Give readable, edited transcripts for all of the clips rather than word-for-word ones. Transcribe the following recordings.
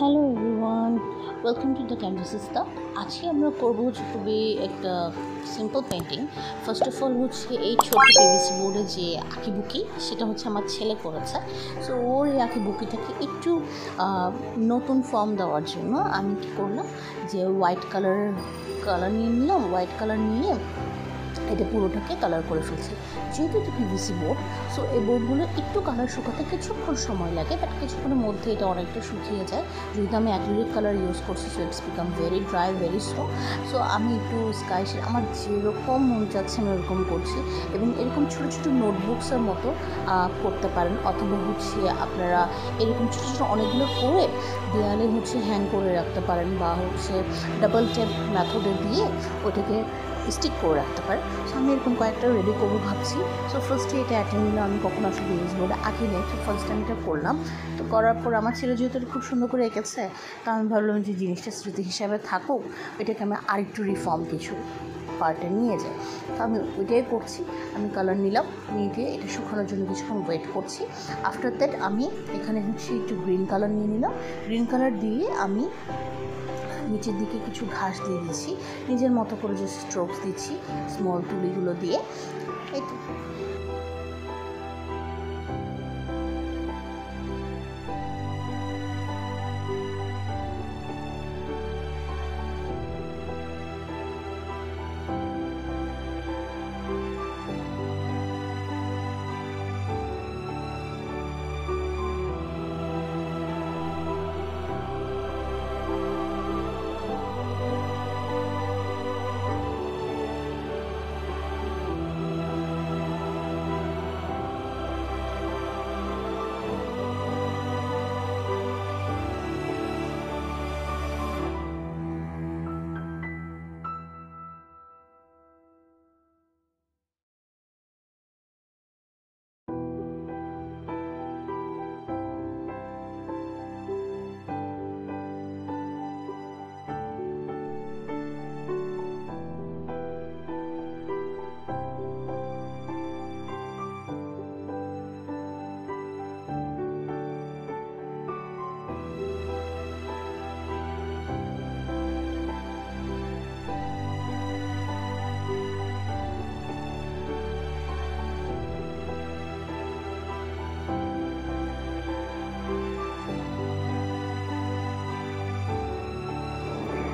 Hello everyone, welcome to the Canvasista. আজকে আমরা করবো হচ্ছে খুবই একটা simple painting. First of all হচ্ছে এই ছোট পিভিসি বোর্ডে যে আঁকিবুকি, সেটা হচ্ছে আমার ছেলে করেছে। সো ওর এই আঁকিবুকিটাকে একটু নতুন ফর্ম দেওয়ার জন্য আমি কী করলাম, যে হোয়াইট কালার নিয়ে নিলাম। হোয়াইট কালার নিয়ে এটা পুরোটাকে কালার করে ফেলছি। যেহেতু এটা পিভিসি বোর্ড, সো এই বোর্ডগুলো একটু কালার শুকাতে কিছুক্ষণ সময় লাগে, বাট কিছুক্ষণের মধ্যে এটা অনেকটা শুকিয়ে যায়। যেহেতু আমি অ্যাক্রিলিক কালার ইউজ করছি, so it's become very dry, very slow. So আমি একটু স্কাই শেড আমার যেরকম মন চাচ্ছে আমি ওরকম করছি। এবং এরকম ছোটো ছোটো নোটবুকসের মতো করতে পারেন, অথবা হচ্ছে আপনারা এরকম ছোটো ছোটো অনেকগুলো করে দেয়ালে হচ্ছে হ্যাং করে রাখতে পারেন, বা হচ্ছে ডাবল টেপ মেথডে দিয়ে ওটাকে স্টিক করে রাখতে পারে। সো আমি এরকম কয়েকটা রেডি করবো ভাবছি। সো ফার্স্টে এটা অ্যাটেন্ড নিলাম, আমি কখনো আসলে পিভিসি বোর্ডে আঁকি নেই, তো ফার্স্ট টাইম এটা করলাম। তো করার পর আমার ছেলে যেহেতু এটা খুব সুন্দর করে এঁকেছে, তো আমি ভাবলাম যে জিনিসটা স্মৃতি হিসাবে থাকুক, এটাকে আমি আরেকটু রিফর্ম কিছু পার্টে নিয়ে যাই। তো আমি ওইটাই করছি। আমি কালার নিলাম, নিয়ে দিয়ে এটা শুকানোর জন্য কিছুক্ষণ ওয়েট করছি। আফটার দ্যাট আমি এখানে হচ্ছে একটু গ্রিন কালার নিয়ে নিলাম। গ্রিন কালার দিয়ে আমি নিচের দিকে কিছু ঘাস দিয়ে দিচ্ছি, নিজের মতো করে যে স্ট্রোকস দিচ্ছি স্মল তুলিগুলো দিয়ে। এই তো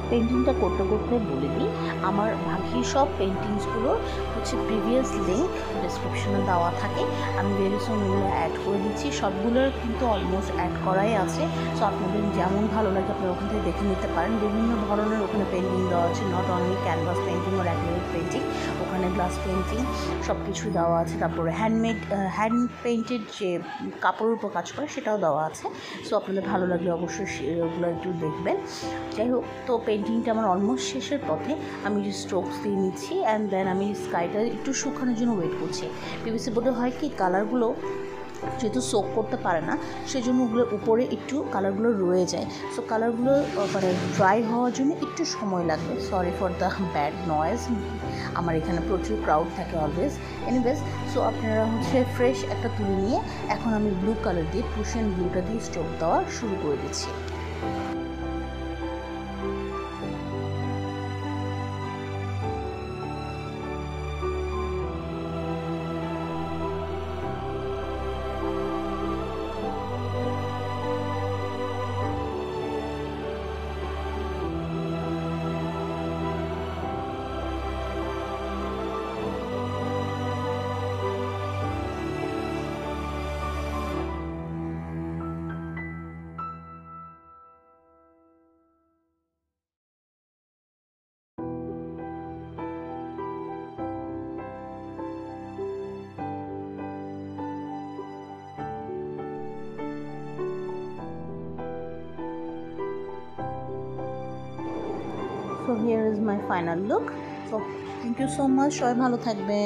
পেন্টিংটা করতে করতে বলে দিই, আমার বাকি সব পেন্টিংসগুলোর হচ্ছে প্রিভিয়াস লিঙ্ক ডিসক্রিপশনে দেওয়া থাকে। আমি ভেরি সুন ওগুলো অ্যাড করে দিচ্ছি। সবগুলোর কিন্তু অলমোস্ট অ্যাড করাই আছে। সো আপনাদের যেমন ভালো লাগে আপনারা ওখান থেকে দেখে নিতে পারেন। বিভিন্ন ধরনের ওখানে পেন্টিং দেওয়া আছে, নট অনলি ক্যানভাস পেন্টিং আর অ্যাক্রিলিক পেন্টিং, ওখানে গ্লাস পেন্টিং সব কিছুই দেওয়া আছে। তারপরে হ্যান্ড পেইন্টেড যে কাপড়ের উপর কাজ করে সেটাও দেওয়া আছে। সো আপনাদের ভালো লাগলে অবশ্যই ওগুলো একটু দেখবেন। যাই হোক, তো পেন্টিংটা আমার অলমোস্ট শেষের পথে। আমি যে স্ট্রোকস দিয়ে নিচ্ছি, অ্যান্ড দেন আমি স্কাইটা একটু শুকানোর জন্য ওয়েট করছি। পিভিসি বোর্ডে হয় কি, কালারগুলো যেহেতু সোক করতে পারে না, সেই জন্য ওগুলোর উপরে একটু কালারগুলো রয়ে যায়। সো কালারগুলো মানে ড্রাই হওয়ার জন্য একটু সময় লাগবে। Sorry for the bad noise, আমার এখানে প্রচুর ক্রাউড থাকে অলওয়েজ। এনিওয়েজ, সো আপনারা হচ্ছে ফ্রেশ একটা তুলে নিয়ে এখন আমি ব্লু কালার দিয়ে প্রুশিয়ান ব্লুটা দিয়ে স্ট্রোক দেওয়া শুরু করে দিচ্ছি। So here is my final look. So thank you so much. সবাই ভালো থাকবেন।